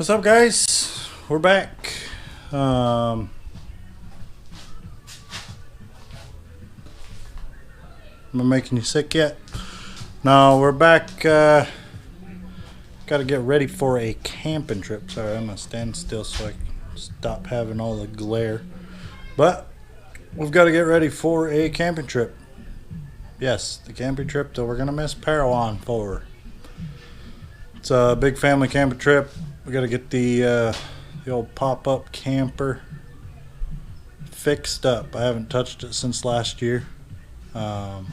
What's up, guys? We're back. Am I making you sick yet? No, we're back. Got to get ready for a camping trip. Sorry, I'm gonna stand still so I can stop having all the glare. But we've got to get ready for a camping trip. Yes, the camping trip that we're gonna miss Peril on for. It's a big family camping trip. We got to get the old pop-up camper fixed up. I haven't touched it since last year. A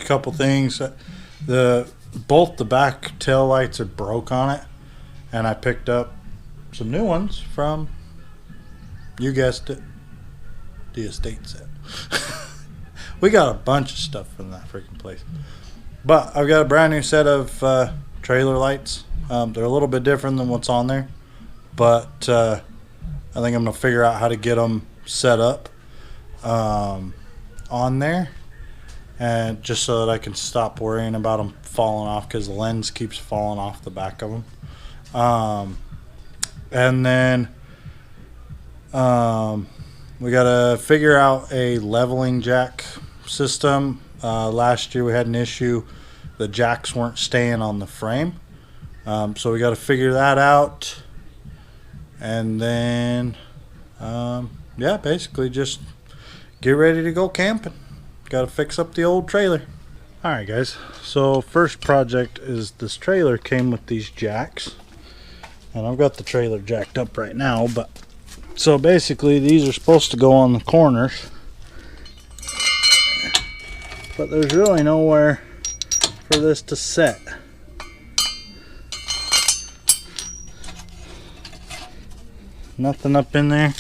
couple things. Both the back tail lights are broke on it, and I picked up some new ones from, you guessed it, the estate set. We got a bunch of stuff from that freaking place. But I've got a brand new set of trailer lights. They're a little bit different than what's on there, but I think I'm going to figure out how to get them set up on there, and just so that I can stop worrying about them falling off, because the lens keeps falling off the back of them. And then we got to figure out a leveling jack system. Last year we had an issue. The jacks weren't staying on the frame. So we got to figure that out, and then yeah, basically just get ready to go camping. Got to fix up the old trailer. Alright guys, so first project is this trailer came with these jacks, and I've got the trailer jacked up right now. But so basically these are supposed to go on the corners, but there's really nowhere for this to set. Nothing up in there.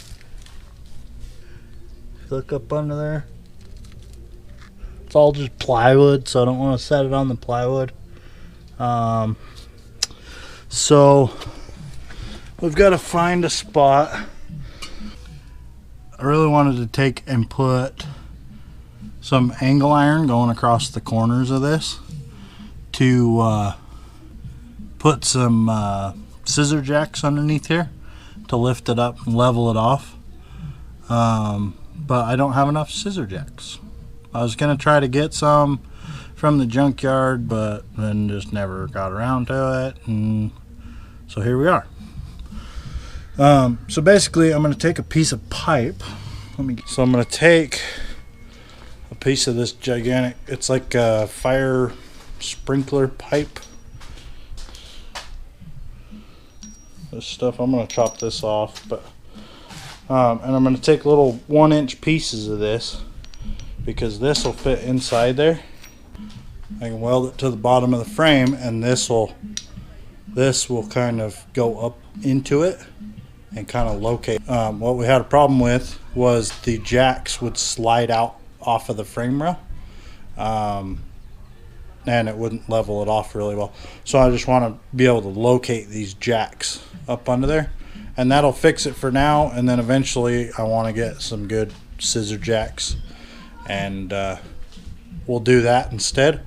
Look up under there. It's all just plywood, so I don't want to set it on the plywood. So we've got to find a spot. I really wanted to take and put some angle iron going across the corners of this to put some scissor jacks underneath here to lift it up and level it off, but I don't have enough scissor jacks. I was gonna try to get some from the junkyard, but then just never got around to it, and so here we are. So basically I'm gonna take a piece of pipe. So I'm gonna take a piece of this gigantic, it's like a fire sprinkler pipe. This stuff, I'm going to chop this off, but and I'm going to take little 1-inch pieces of this, because this will fit inside there. I can weld it to the bottom of the frame, and this will kind of go up into it and kind of locate. What we had a problem with was the jacks would slide out off of the frame rail, and it wouldn't level it off really well. So I just want to be able to locate these jacks up under there, and that'll fix it for now. And then eventually I want to get some good scissor jacks, and we'll do that instead.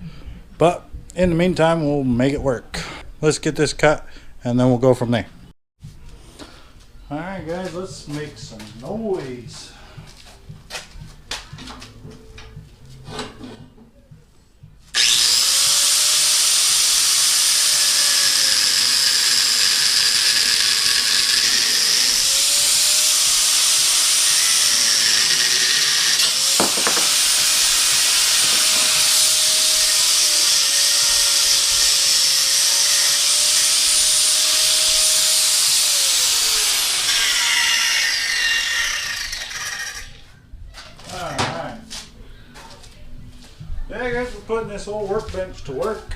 But in the meantime, we'll make it work. Let's get this cut, and then we'll go from there. Alright guys, let's make some noise. Yeah, guys, we're putting this old workbench to work.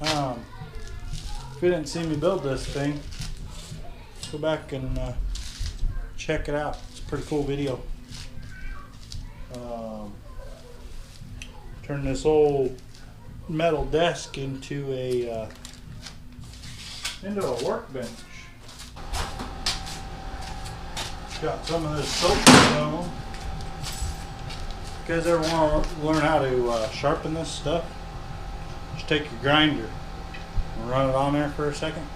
If you didn't see me build this thing, go back and check it out. It's a pretty cool video. Turn this old metal desk into a workbench. Got some of this soapstone. You guys ever want to learn how to sharpen this stuff? Just take your grinder Run it on there for a second.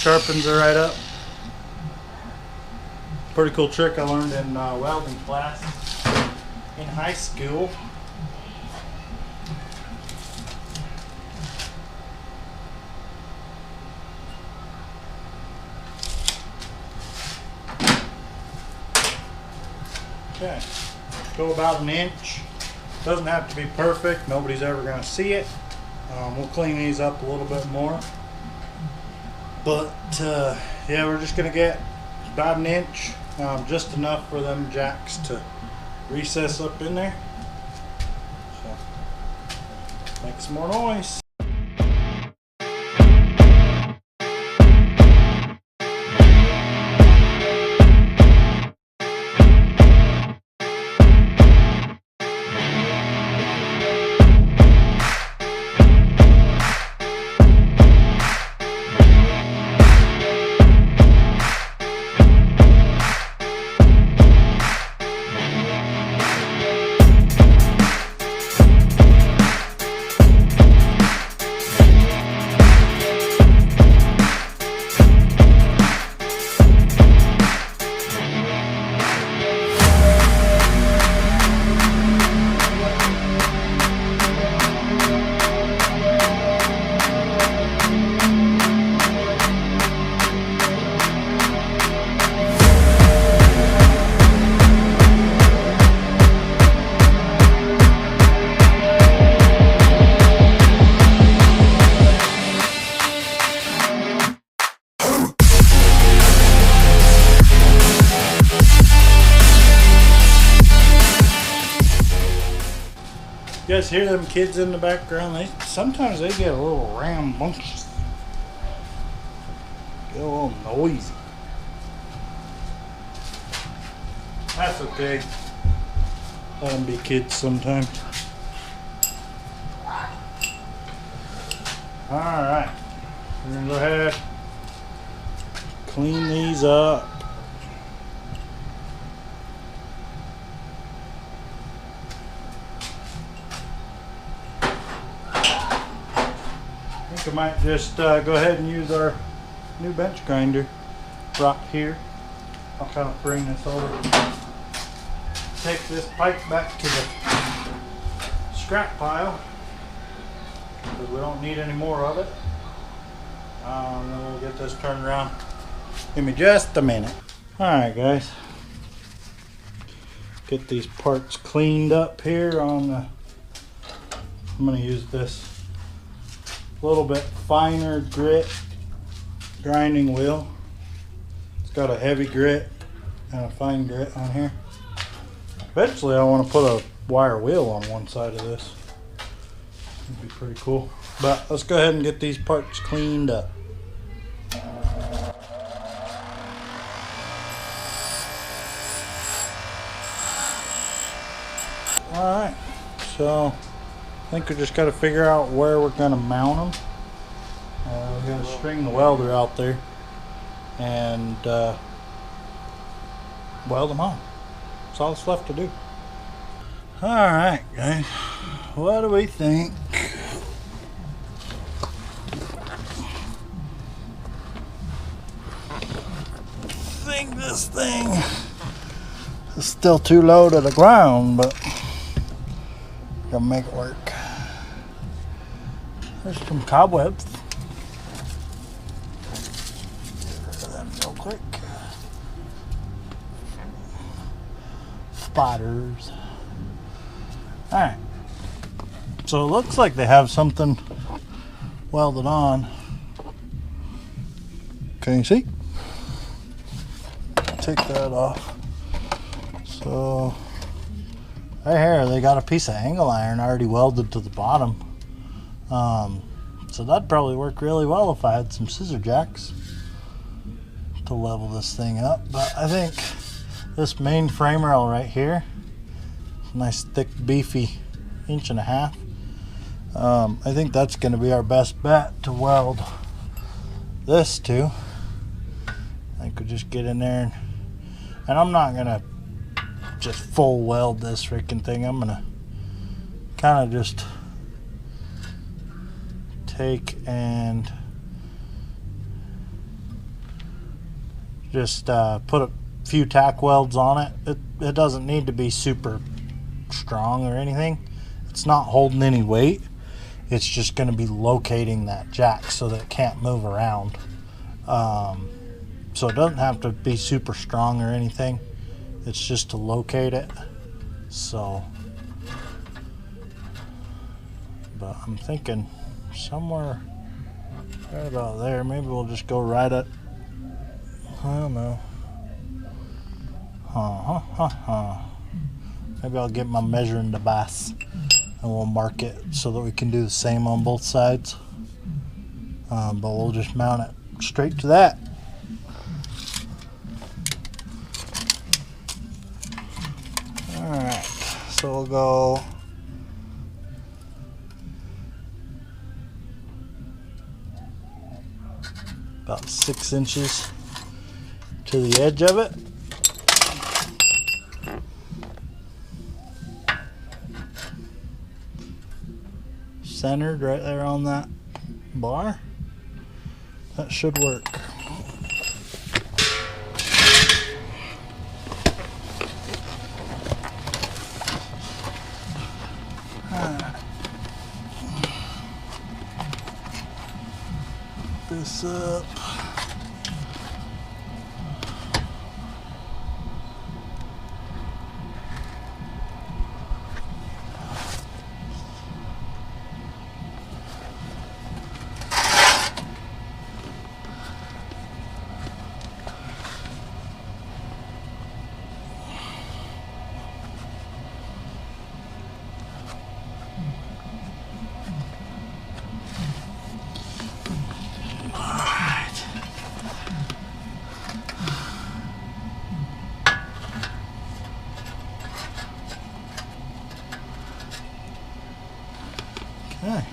Sharpens it right up. Pretty cool trick I learned in welding class in high school. Okay, go about an inch. Doesn't have to be perfect. Nobody's ever going to see it. We'll clean these up a little bit more. But yeah, we're just going to get about an inch, just enough for them jacks to recess up in there. So, make some more noise. You guys hear them kids in the background? Sometimes they get a little rambunctious. Get a little noisy. That's okay. Let them be kids sometimes. Alright. We're going to go ahead, clean these up. I might just go ahead and use our new bench grinder right here. I'll kind of bring this over. Take this pipe back to the scrap pile because we don't need any more of it. And then we'll get this turned around. Give me just a minute. Alright guys. Get these parts cleaned up here on the... I'm going to use this little bit finer grit grinding wheel. It's got a heavy grit and a fine grit on here. Eventually I want to put a wire wheel on one side of this. That'd be pretty cool. But let's go ahead and get these parts cleaned up. Alright, so I think we just got to figure out where we're going to mount them. We got to string the welder out there and weld them on. That's all that's left to do. Alright guys, what do we think? I think this thing is still too low to the ground, but gonna make it work. There's some cobwebs. Get rid of them real quick. Spotters. Alright. So it looks like they have something welded on. Can you see? Take that off. So right here they got a piece of angle iron already welded to the bottom. So that'd probably work really well if I had some scissor jacks to level this thing up. But I think this main frame rail right here, nice thick beefy 1.5 inch. I think that's going to be our best bet to weld this to. I could just get in there and I'm not going to just full weld this freaking thing. I'm gonna kind of just take and just put a few tack welds on it. It doesn't need to be super strong or anything. It's not holding any weight. It's just going to be locating that jack so that it can't move around. So it doesn't have to be super strong or anything. It's just to locate it. So, but I'm thinking somewhere right about there. Maybe we'll just go right at, I don't know. Maybe I'll get my measuring device and we'll mark it so that we can do the same on both sides. But we'll just mount it straight to that. Alright, so we'll go about 6 inches to the edge of it. Centered right there on that bar. That should work. This up. Okay.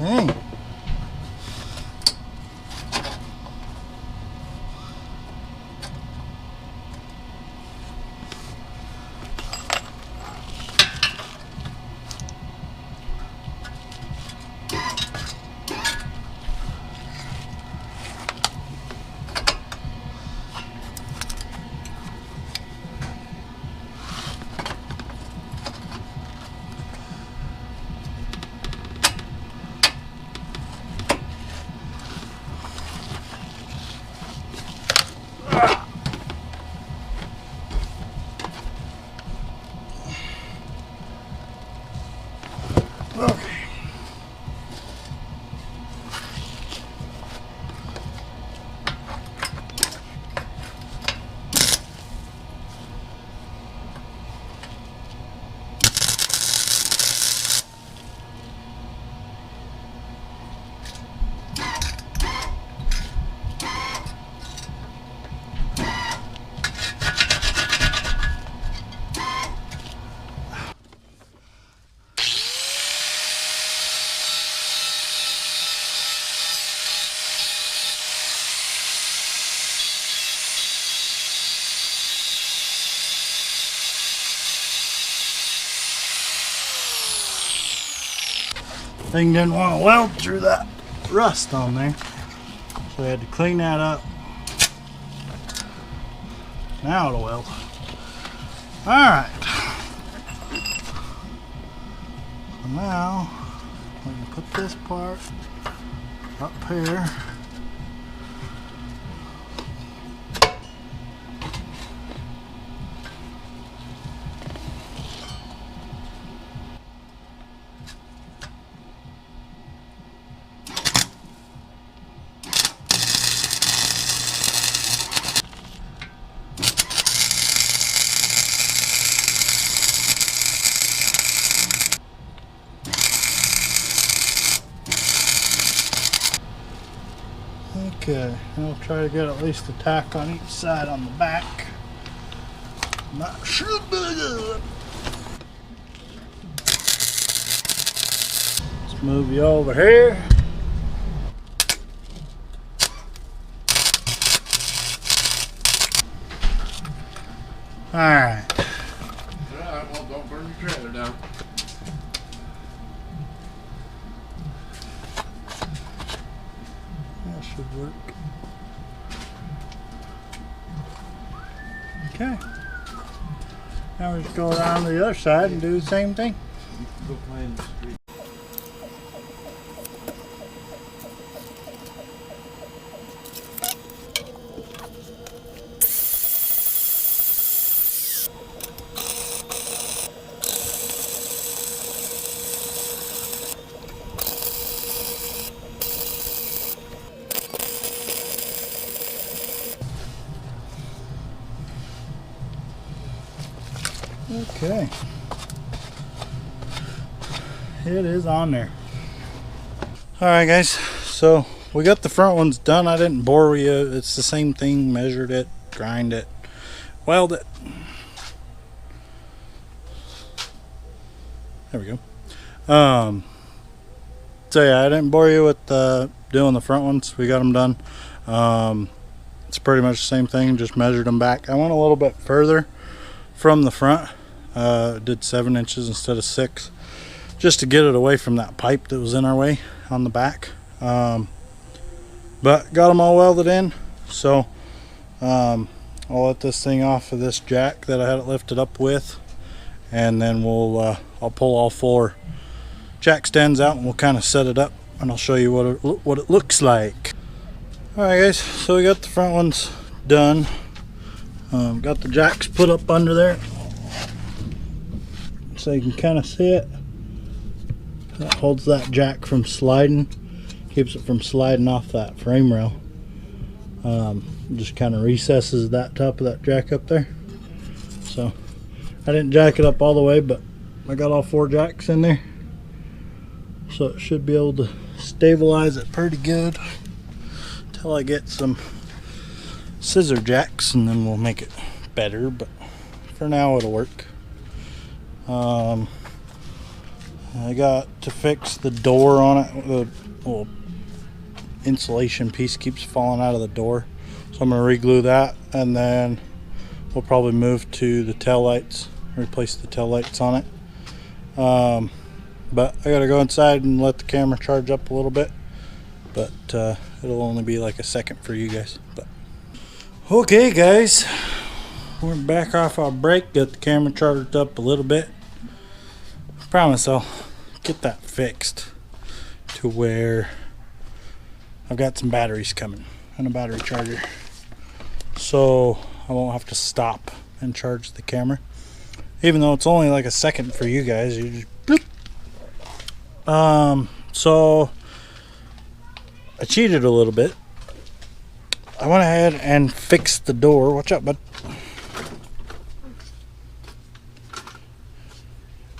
Dang. Thing didn't want to weld through that rust on there, so we had to clean that up. Now it'll weld. Alright, so now we can put this part up here. Okay, I'll try to get at least a tack on each side on the back. Not sure. Let's move you over here. Alright. Alright, well, don't burn your trailer down. That should work. Okay. Now we just go around to the other side and do the same thing. Go play in the street. Okay. It is on there. Alright guys, so we got the front ones done. I didn't bore you. It's the same thing. Measured it, grind it, weld it. There we go. So yeah, I didn't bore you with doing the front ones. We got them done. It's pretty much the same thing, just measured them back. I went a little bit further from the front. Did 7 inches instead of 6, just to get it away from that pipe that was in our way on the back. But got them all welded in, so I'll let this thing off of this jack that I had it lifted up with, and then I'll pull all 4 jack stands out and we'll kind of set it up, and I'll show you what it looks like. Alright guys, so we got the front ones done. Got the jacks put up under there so you can kind of see it. That holds that jack from sliding, keeps it from sliding off that frame rail. Just kind of recesses that top of that jack up there. So I didn't jack it up all the way, but I got all 4 jacks in there, so it should be able to stabilize it pretty good until I get some scissor jacks, and then we'll make it better, but for now it'll work. I got to fix the door on it. The little insulation piece keeps falling out of the door, so I'm going to re-glue that, and then we'll probably move to the tail lights, replace the tail lights on it. But I gotta go inside and let the camera charge up a little bit, but it'll only be like a second for you guys. But okay guys, we're back off our break, got the camera charged up a little bit. Promise I'll get that fixed to where I've got some batteries coming and a battery charger, so I won't have to stop and charge the camera, even though it's only like a second for you guys. You just bloop. So I cheated a little bit. I went ahead and fixed the door. Watch out, bud.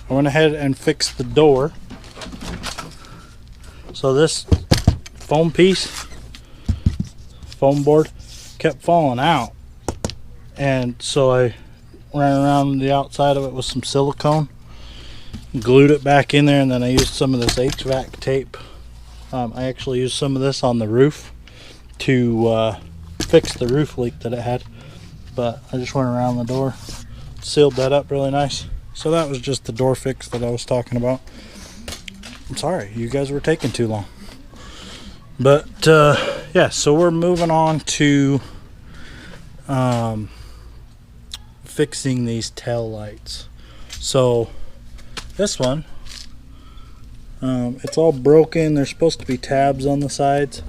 I went ahead and fixed the door. So this foam board kept falling out, and so I ran around the outside of it with some silicone, glued it back in there, and then I used some of this HVAC tape. I actually used some of this on the roof to fix the roof leak that it had, but I just went around the door, sealed that up really nice. So that was just the door fix that I was talking about. I'm sorry, you guys were taking too long. But yeah, so we're moving on to fixing these tail lights. So this one, it's all broken. There's supposed to be tabs on the sides,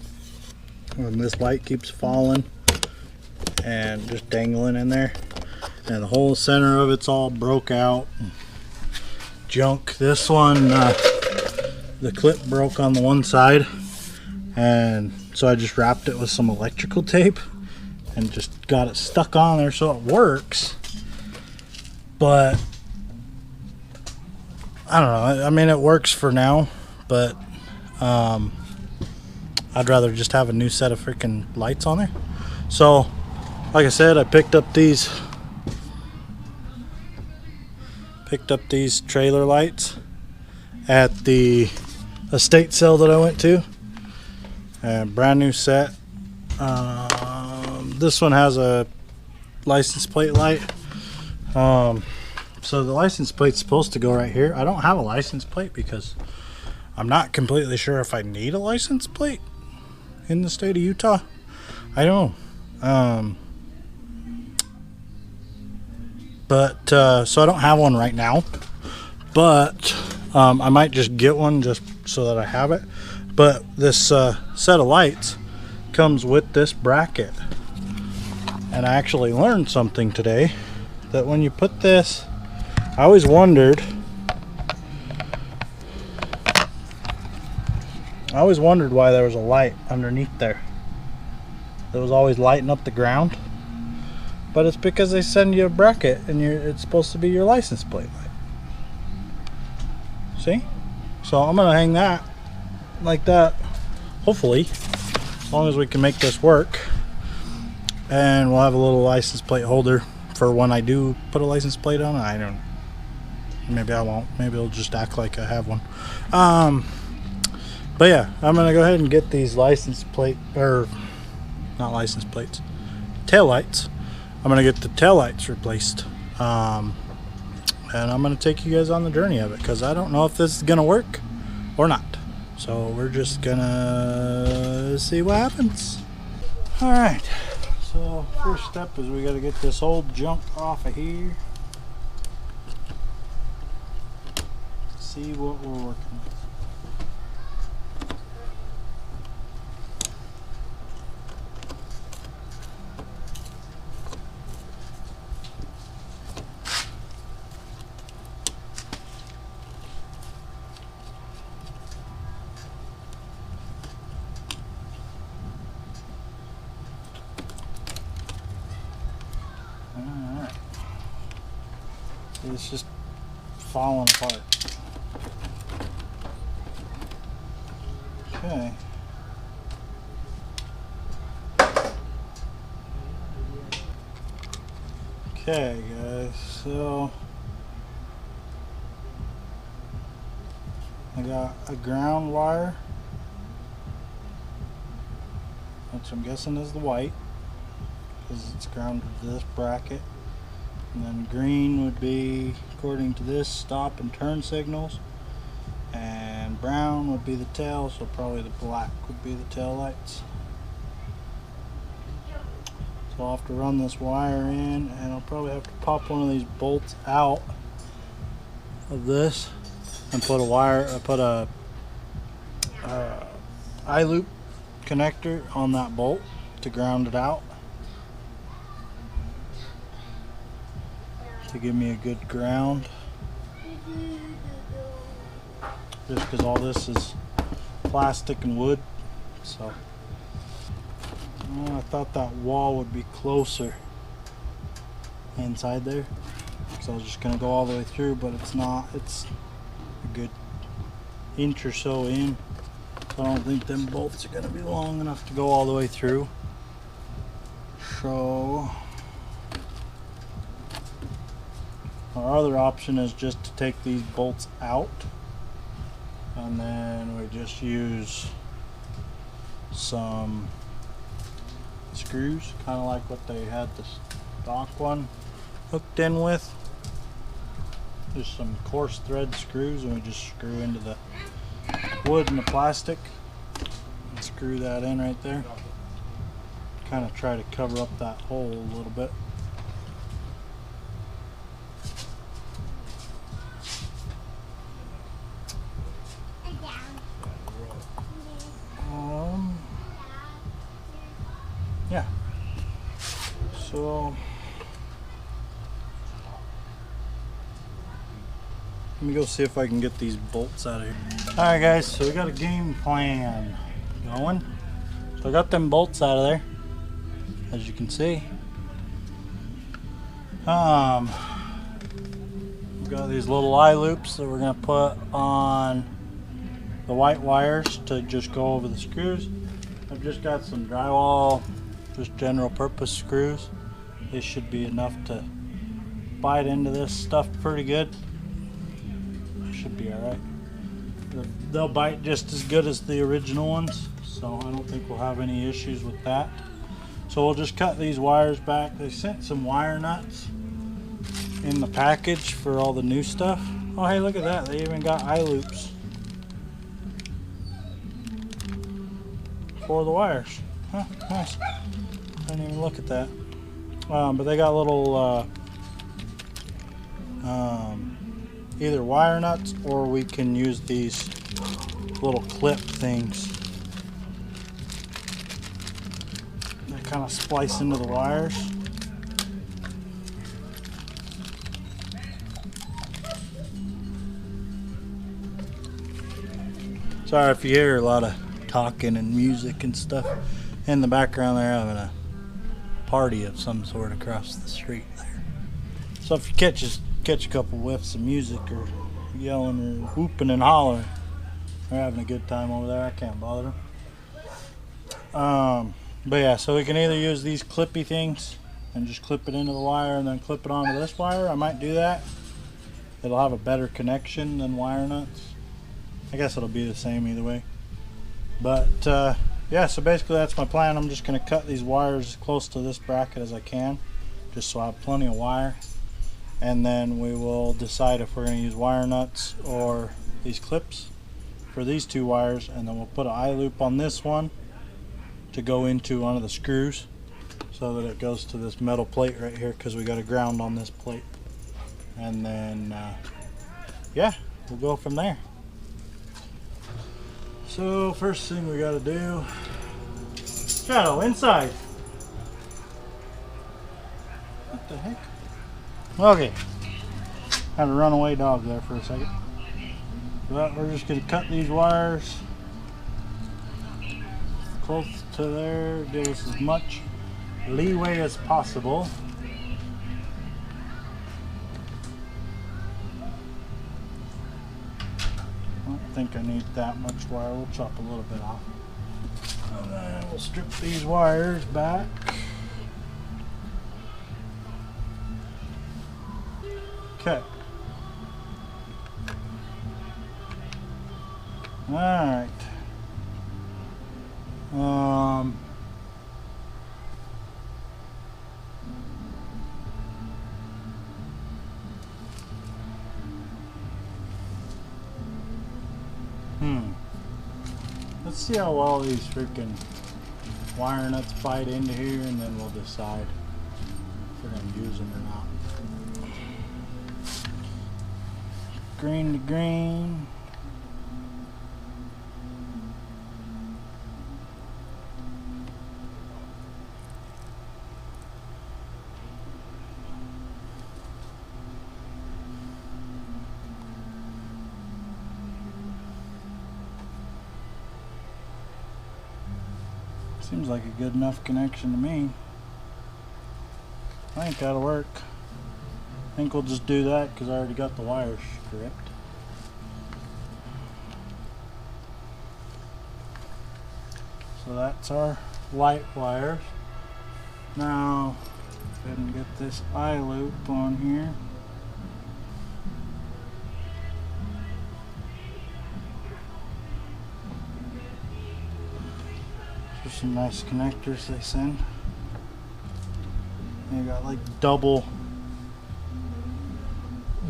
and this light keeps falling and just dangling in there, and the whole center of it's all broke out, junk. This one, the clip broke on the one side, and so I just wrapped it with some electrical tape and just got it stuck on there so it works. But I don't know, I mean, it works for now, but I I'd rather just have a new set of freaking lights on there. So, like I said, I picked up these trailer lights at the estate sale that I went to. Brand new set. This one has a license plate light. So the license plate's supposed to go right here. I don't have a license plate because I'm not completely sure if I need a license plate in the state of Utah. I don't know. So I don't have one right now, but I might just get one just so that I have it. But this set of lights comes with this bracket, and I actually learned something today, that when you put this, I always wondered why there was a light underneath there that was always lighting up the ground. But it's because they send you a bracket and it's supposed to be your license plate light. See? So I'm gonna hang that like that, hopefully, as long as we can make this work. And we'll have a little license plate holder for when I do put a license plate on. I don't, maybe I won't, maybe it'll just act like I have one. But yeah, I'm gonna go ahead and get these license plate, or not license plates, tail lights. I'm gonna get the tail lights replaced, and I'm gonna take you guys on the journey of it, because I don't know if this is gonna work or not. So we're just gonna see what happens. All right, so first step is we gotta get this old junk off of here. See what we're working with. Alright. It's just falling apart. Okay. Okay, guys, so I got a ground wire, which I'm guessing is the white, because it's grounded to this bracket. And then green would be, according to this, stop and turn signals. And brown would be the tail, so probably the black would be the tail lights. So I'll have to run this wire in, and I'll probably have to pop one of these bolts out of this and put a eye loop connector on that bolt to ground it out, to give me a good ground. Just because all this is plastic and wood, so I thought that wall would be closer inside there, because I was just gonna go all the way through, but it's not. It's a good inch or so in, so I don't think them bolts are gonna be long enough to go all the way through. So our other option is just to take these bolts out, and then we just use some screws, kind of like what they had the stock one hooked in with. Just some coarse thread screws, and we just screw into the wood and the plastic and screw that in right there. Kind of try to cover up that hole a little bit. Yeah. So let me go see if I can get these bolts out of here. Alright guys, so we got a game plan going. So I got them bolts out of there, as you can see. We've got these little eye loops that we're going to put on the white wires to just go over the screws. I've just got some drywall, just general purpose screws. This should be enough to bite into this stuff pretty good. Should be alright. They'll bite just as good as the original ones, so I don't think we'll have any issues with that. So we'll just cut these wires back. They sent some wire nuts in the package for all the new stuff. Oh hey, look at that, they even got eye loops for the wires. Huh, nice. Didn't even look at that. But they got little either wire nuts, or we can use these little clip things that kind of splice into the wires. Sorry if you hear a lot of talking and music and stuff in the background. They're having a party of some sort across the street there. So if you catch a couple whiffs of music or yelling or whooping and hollering, they're having a good time over there. I can't bother them. But yeah, so we can either use these clippy things and just clip it into the wire and then clip it onto this wire. I might do that. It'll have a better connection than wire nuts. I guess it'll be the same either way. But yeah, so basically that's my plan. I'm just going to cut these wires as close to this bracket as I can, just so I have plenty of wire. And then we will decide if we're going to use wire nuts or these clips for these two wires, and then we'll put an eye loop on this one to go into one of the screws so that it goes to this metal plate right here, because we got a ground on this plate. And then yeah, we'll go from there. So first thing we got to do, Shadow, inside. What the heck? Okay, had a runaway dog there for a second. But we're just going to cut these wires close to there, give us as much leeway as possible. I don't think I need that much wire. We'll chop a little bit off. And then we'll strip these wires back. Okay. Alright. Let's see how well these freaking wire nuts bite into here, and then we'll decide if we're going to use them or not. Green to green. Seems like a good enough connection to me. I think that'll work. I think we'll just do that because I already got the wires stripped. So that's our light wires. Now, go ahead and get this eye loop on here. There's some nice connectors they send. You got like double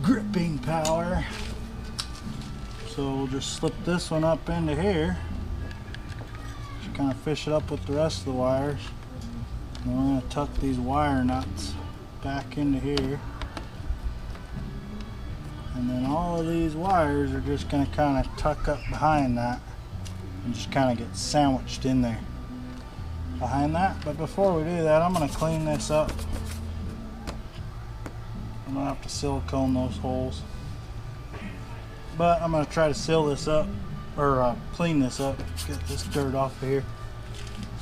gripping power. So we'll just slip this one up into here. Just kind of fish it up with the rest of the wires. And we're going to tuck these wire nuts back into here. And then all of these wires are just going to kind of tuck up behind that and just kind of get sandwiched in there behind that. But before we do that, I'm going to clean this up. I'm going to have to silicone those holes. But I'm going to try to seal this up, or clean this up, get this dirt off of here.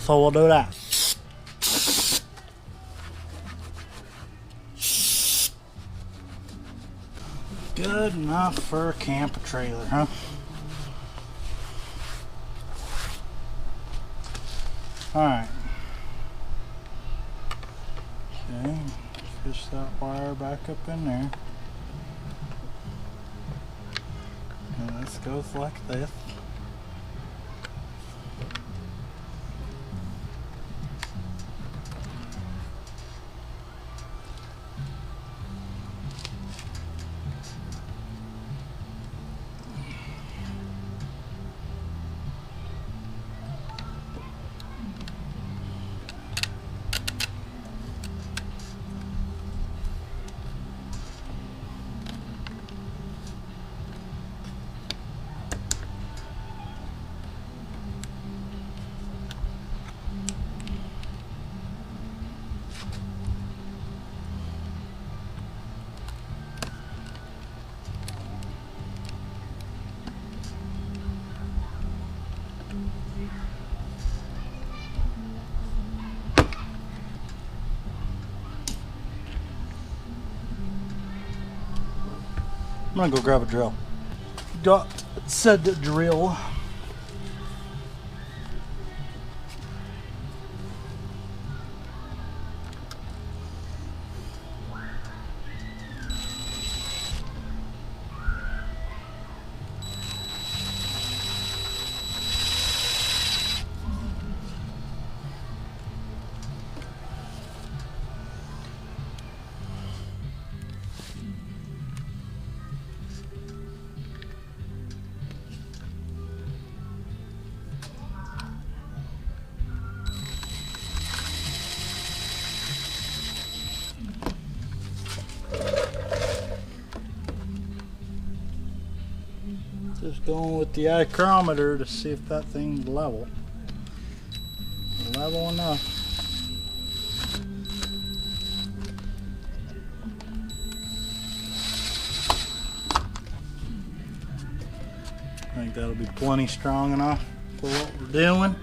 So we'll do that. Good enough for a camper trailer, huh? Alright. Okay, fish that wire back up in there. And this goes like this. I'm gonna go grab a drill. Got said drill. Just going with the micrometer to see if that thing's level. Level enough. I think that'll be plenty strong enough for what we're doing.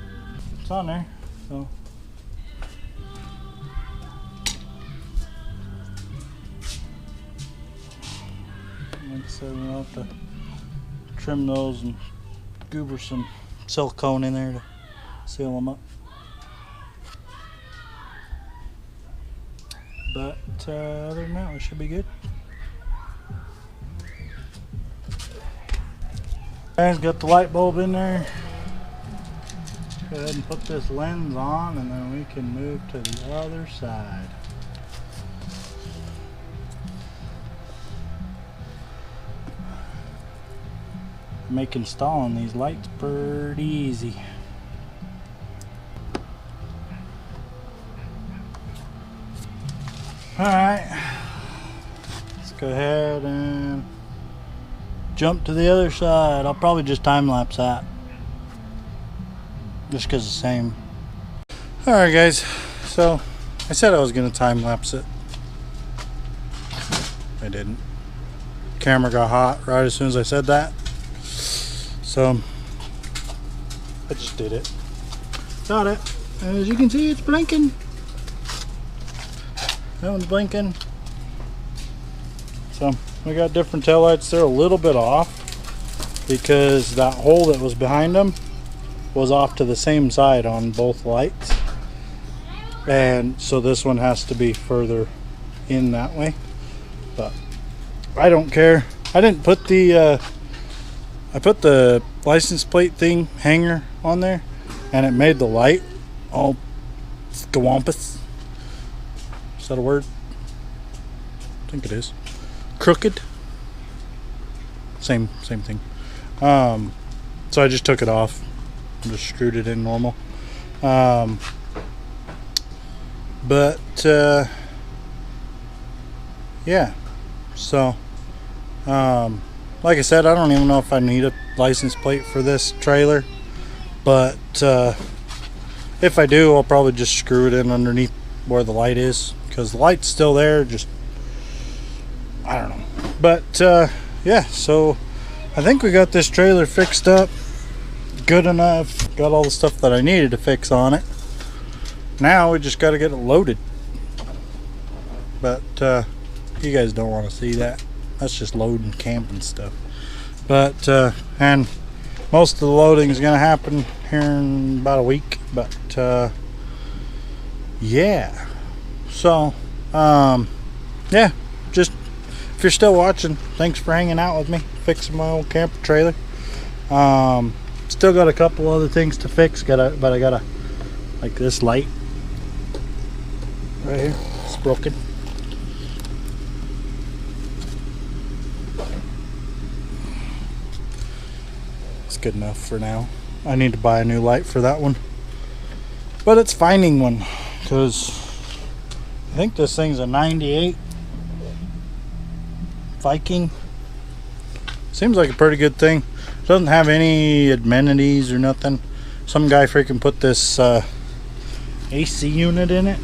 It's on there, so. Like I said, we'll have to trim those and goober some silicone in there to seal them up. But other than that, we should be good. Aaron's got the light bulb in there. Go ahead and put this lens on, and then we can move to the other side. Make installing these lights pretty easy. Alright, let's go ahead and jump to the other side. I'll probably just time lapse that, just because the same. Alright guys, so I said I was going to time lapse it. I didn't. Camera got hot right as soon as I said that. So I just did it. Got it. And as you can see, it's blinking. That one's blinking. So we got different taillights. They're a little bit off because that hole that was behind them was off to the same side on both lights. And so this one has to be further in that way. But I don't care. I didn't put the I put the license plate thing hanger on there, and it made the light all scawampus. Is that a word? I think it is. Crooked. Same thing. So I just took it off and just screwed it in normal. But yeah. So like I said, I don't even know if I need a license plate for this trailer, but if I do, I'll probably just screw it in underneath where the light is, because the light's still there, just I don't know. But yeah, so I think we got this trailer fixed up good enough, got all the stuff that I needed to fix on it. Now we just got to get it loaded, but you guys don't want to see that. That's just loading camping stuff. But and most of the loading is going to happen here in about a week. But yeah. So, yeah, just if you're still watching, thanks for hanging out with me, fixing my old camper trailer. Still got a couple other things to fix. But I gotta, like this light right here, it's broken. It's good enough for now. I need to buy a new light for that one, but it's finding one, because I think this thing's a 98 Viking. Seems like a pretty good thing. Doesn't have any amenities or nothing. Some guy freaking put this AC unit in it.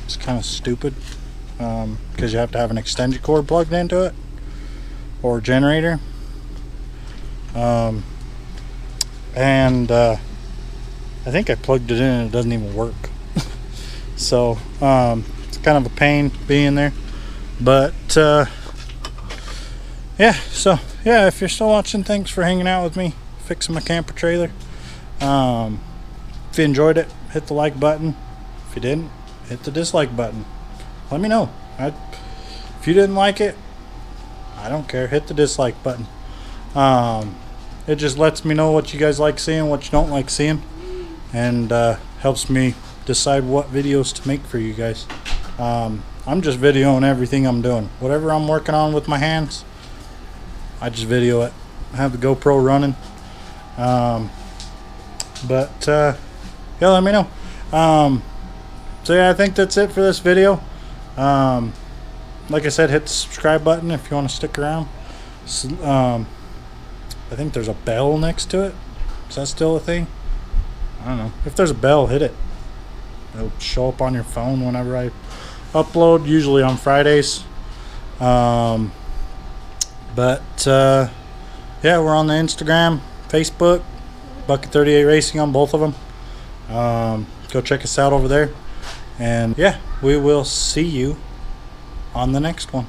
It's kind of stupid, because you have to have an extension cord plugged into it or a generator. I think I plugged it in and it doesn't even work. So it's kind of a pain being there, but yeah. So yeah, if you're still watching, thanks for hanging out with me fixing my camper trailer. If you enjoyed it, hit the like button. If you didn't, hit the dislike button. Let me know. If you didn't like it, I don't care, hit the dislike button. It just lets me know what you guys like seeing, what you don't like seeing, and helps me decide what videos to make for you guys. I'm just videoing everything I'm doing. Whatever I'm working on with my hands, I just video it. I have the GoPro running. Yeah, let me know. So yeah, I think that's it for this video. Like I said, hit the subscribe button if you want to stick around. I think there's a bell next to it. Is that still a thing? I don't know. If there's a bell, hit it. It'll show up on your phone whenever I upload, usually on Fridays. Yeah, we're on the Instagram, Facebook, Bucket38 Racing on both of them. Go check us out over there. And yeah, we will see you on the next one.